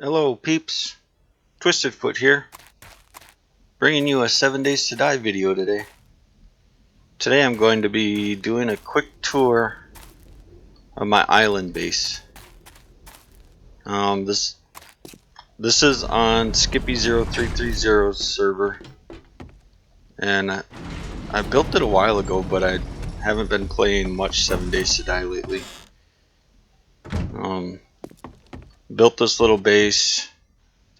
Hello peeps, Twisted Foot here, bringing you a 7 Days to Die video today. Today I'm going to be doing a quick tour of my island base. This is on Skippy0330's server, and I built it a while ago, but I haven't been playing much 7 Days to Die lately. Built this little base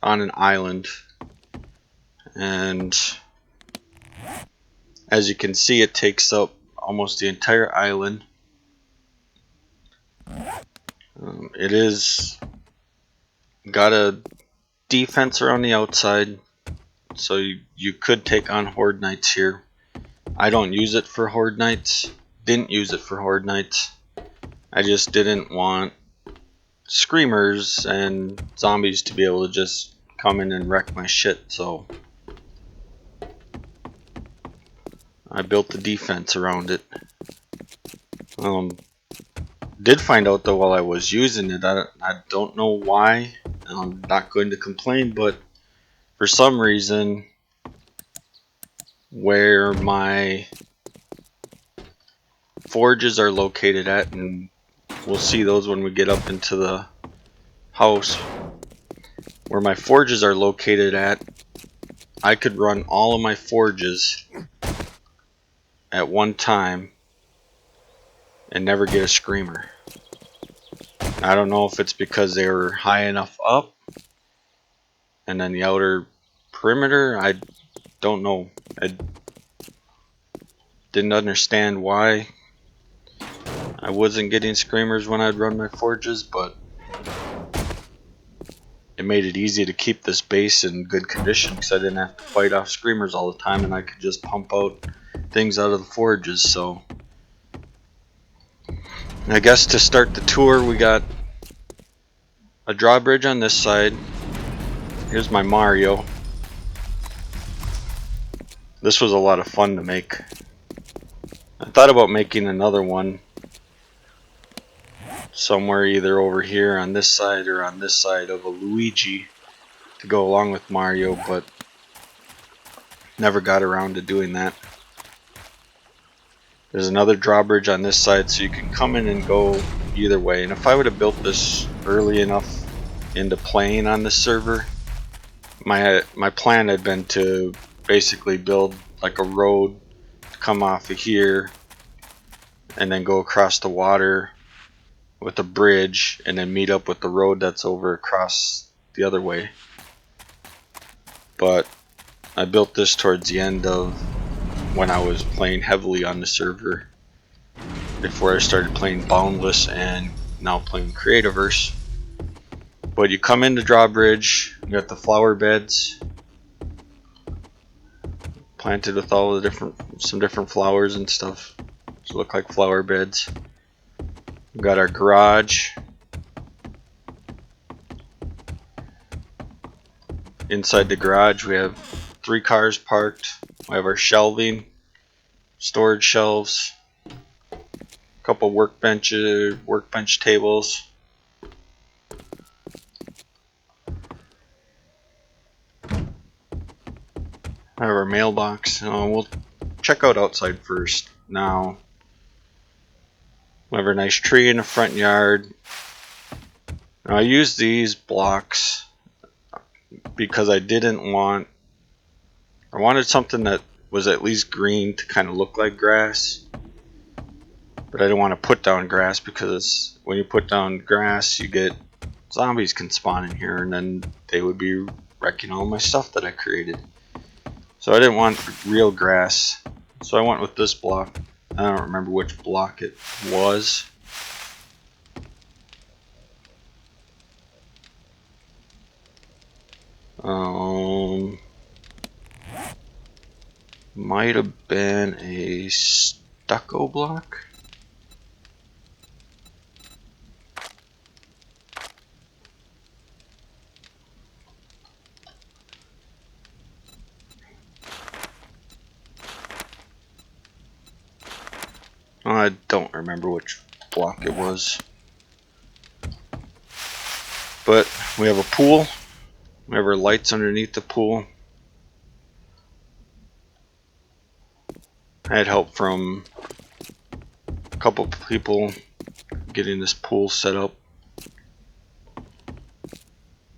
on an island, and as you can see, it takes up almost the entire island. It is got a defense around the outside, so you could take on Horde Knights here. I don't use it for Horde Knights. Didn't use it for Horde Knights. I just didn't want screamers and zombies to be able to just come in and wreck my shit, so I built the defense around it. Did find out though while I was using it, I don't know why. I'm not going to complain, but for some reason, where my forges are located at, and we'll see those when we get up into the house, where my forges are located at, I could run all of my forges at one time and never get a screamer. I don't know if it's because they were high enough up and then the outer perimeter. I don't know. I didn't understand why I wasn't getting screamers when I'd run my forges, but it made it easy to keep this base in good condition because I didn't have to fight off screamers all the time, and I could just pump out things out of the forges. So I guess to start the tour, we got a drawbridge on this side. Here's my Mario. This was a lot of fun to make. I thought about making another one somewhere either over here on this side or on this side of a Luigi to go along with Mario, but never got around to doing that. There's another drawbridge on this side, so you can come in and go either way. And if I would have built this early enough into playing on this server, my plan had been to basically build like a road to come off of here and then go across the water with a bridge and then meet up with the road that's over across the other way. But I built this towards the end of when I was playing heavily on the server, before I started playing Boundless and now playing Creativerse. But you come into Drawbridge, you got the flower beds planted with all the some different flowers and stuff, so look like flower beds. We've got our garage. Inside the garage we have 3 cars parked. We have our shelving, storage shelves, a couple workbench tables. I have our mailbox. We'll check out outside first. Now, we have a nice tree in the front yard. Now, I use these blocks because I wanted something that was at least green to kind of look like grass. But I didn't want to put down grass because when you put down grass, you get zombies can spawn in here and then they would be wrecking all my stuff that I created. So I didn't want real grass, so I went with this block. I don't remember which block it was. Might have been a stucco block. I don't remember which block it was. But we have a pool. We have our lights underneath the pool. I had help from a couple people getting this pool set up,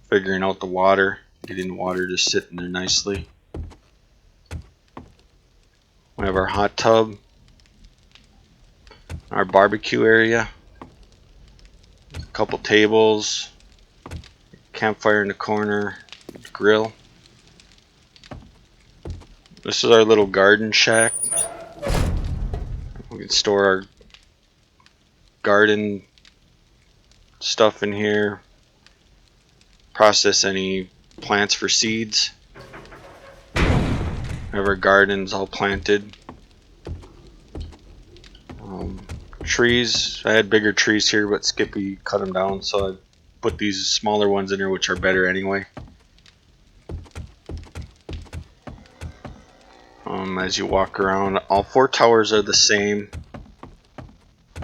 figuring out the water, getting the water to sit in there nicely. We have our hot tub, our barbecue area, a couple tables, campfire in the corner, grill. This is our little garden shack. We can store our garden stuff in here, process any plants for seeds. We have our gardens all planted. Trees, I had bigger trees here, but Skippy cut them down, so I put these smaller ones in here, which are better anyway. As you walk around, all 4 towers are the same,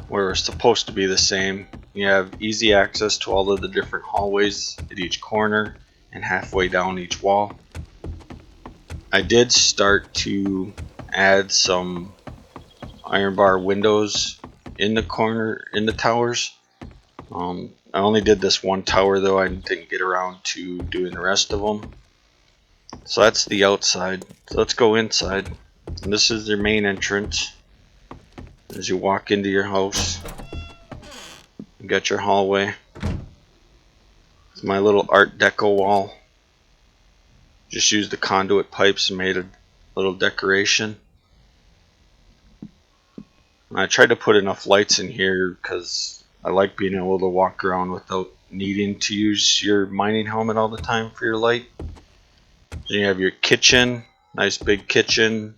or supposed to be the same. You have easy access to all of the different hallways at each corner and halfway down each wall. I did start to add some iron bar windows in the corner, in the towers. I only did this one tower though, I didn't get around to doing the rest of them. So that's the outside. So let's go inside. And this is your main entrance. As you walk into your house, you got your hallway. It's my little Art Deco wall. Just used the conduit pipes and made a little decoration. And I tried to put enough lights in here because I like being able to walk around without needing to use your mining helmet all the time for your light. Then you have your kitchen, nice big kitchen,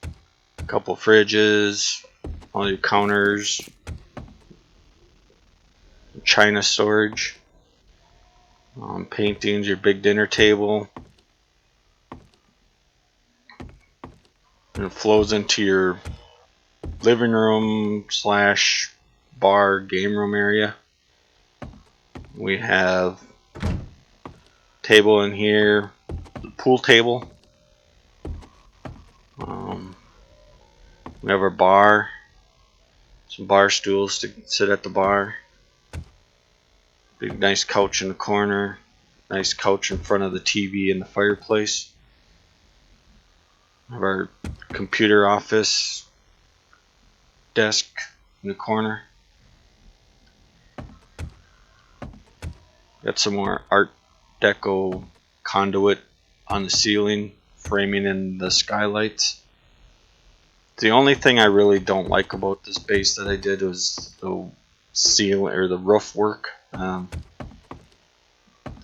a couple fridges, all your counters, china storage, paintings, your big dinner table. And it flows into your living room slash bar game room area. We have a table in here, the pool table. We have our bar, some bar stools to sit at the bar. Big nice couch in the corner, nice couch in front of the TV and the fireplace. We have our computer office desk in the corner. Got some more Art Deco conduit on the ceiling, framing in the skylights. The only thing I really don't like about this base that I did was the ceiling or the roof work.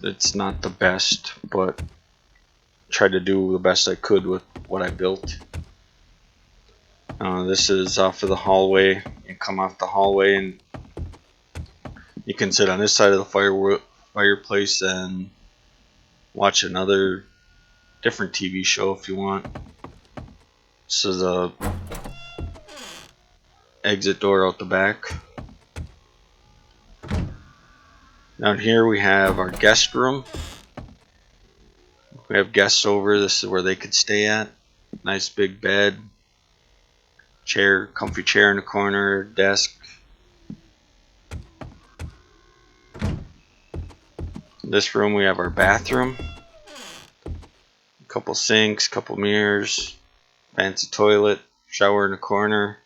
It's not the best, but tried to do the best I could with what I built. This is off of the hallway. You come off the hallway and you can sit on this side of the fireplace and watch another different TV show if you want. This is a exit door out the back. Down here we have our guest room. We have guests over. This is where they could stay at. Nice big bed, chair, comfy chair in the corner, desk. In this room we have our bathroom. A couple sinks, couple mirrors, fancy toilet, shower in the corner,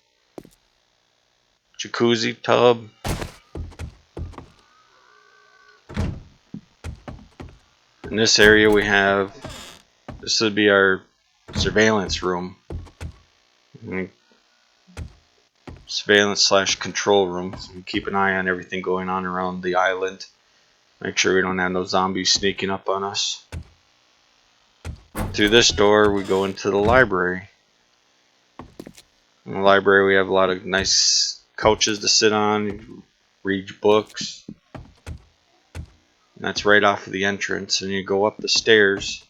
jacuzzi tub. In this area we have, this would be our surveillance room. Surveillance slash control room. So we keep an eye on everything going on around the island. Make sure we don't have no zombies sneaking up on us. Through this door we go into the library. In the library we have a lot of nice couches to sit on, read books. And that's right off of the entrance, and you go up the stairs.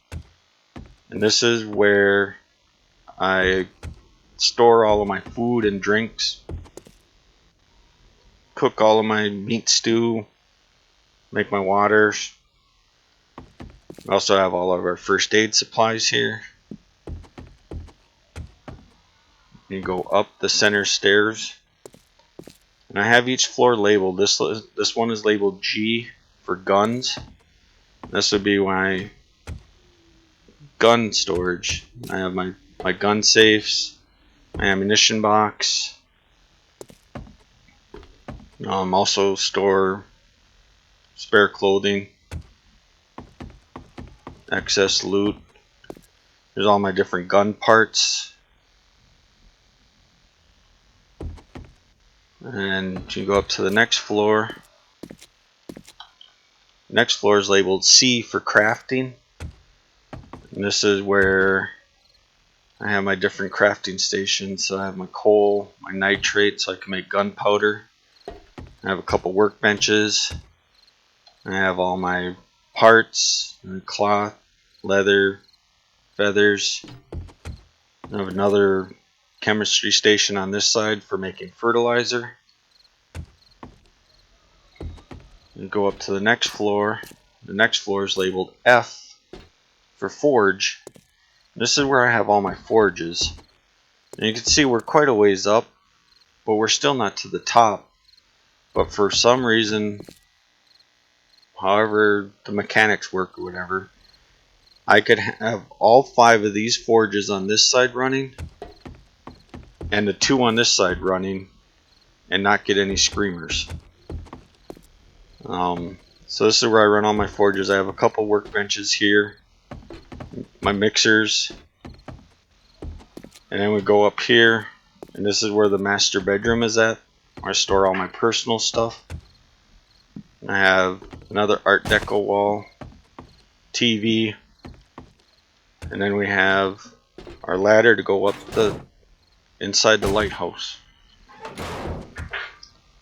And this is where I store all of my food and drinks. Cook all of my meat stew. make my water. We also have all of our first aid supplies here. You go up the center stairs, and I have each floor labeled. This one is labeled G for guns. This would be my gun storage. I have my gun safes, my ammunition box. Also store spare clothing, excess loot. There's all my different gun parts. And you go up to the next floor. Next floor is labeled C for crafting. And this is where I have my different crafting stations. So I have my coal, my nitrate, so I can make gunpowder. I have a couple workbenches. I have all my parts, cloth, leather, feathers. I have another chemistry station on this side for making fertilizer. And go up to the next floor. The next floor is labeled F for forge. This is where I have all my forges. And you can see we're quite a ways up, but we're still not to the top. But for some reason, however the mechanics work or whatever, I could have all 5 of these forges on this side running and the 2 on this side running and not get any screamers. So this is where I run all my forges. I have a couple workbenches here, my mixers, and then we go up here, and this is where the master bedroom is at, where I store all my personal stuff. I have another Art Deco wall, TV, and then we have our ladder to go up inside the lighthouse.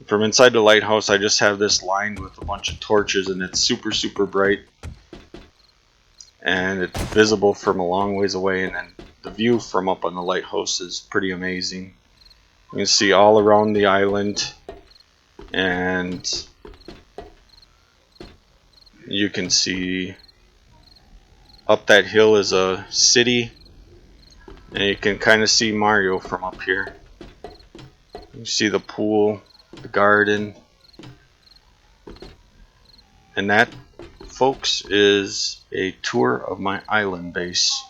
From inside the lighthouse, I just have this lined with a bunch of torches, and it's super, super bright. And it's visible from a long ways away, and then the view from up on the lighthouse is pretty amazing. You can see all around the island, and you can see up that hill is a city, and you can kind of see Mario from up here. You see the pool, the garden, and that, folks, is a tour of my island base.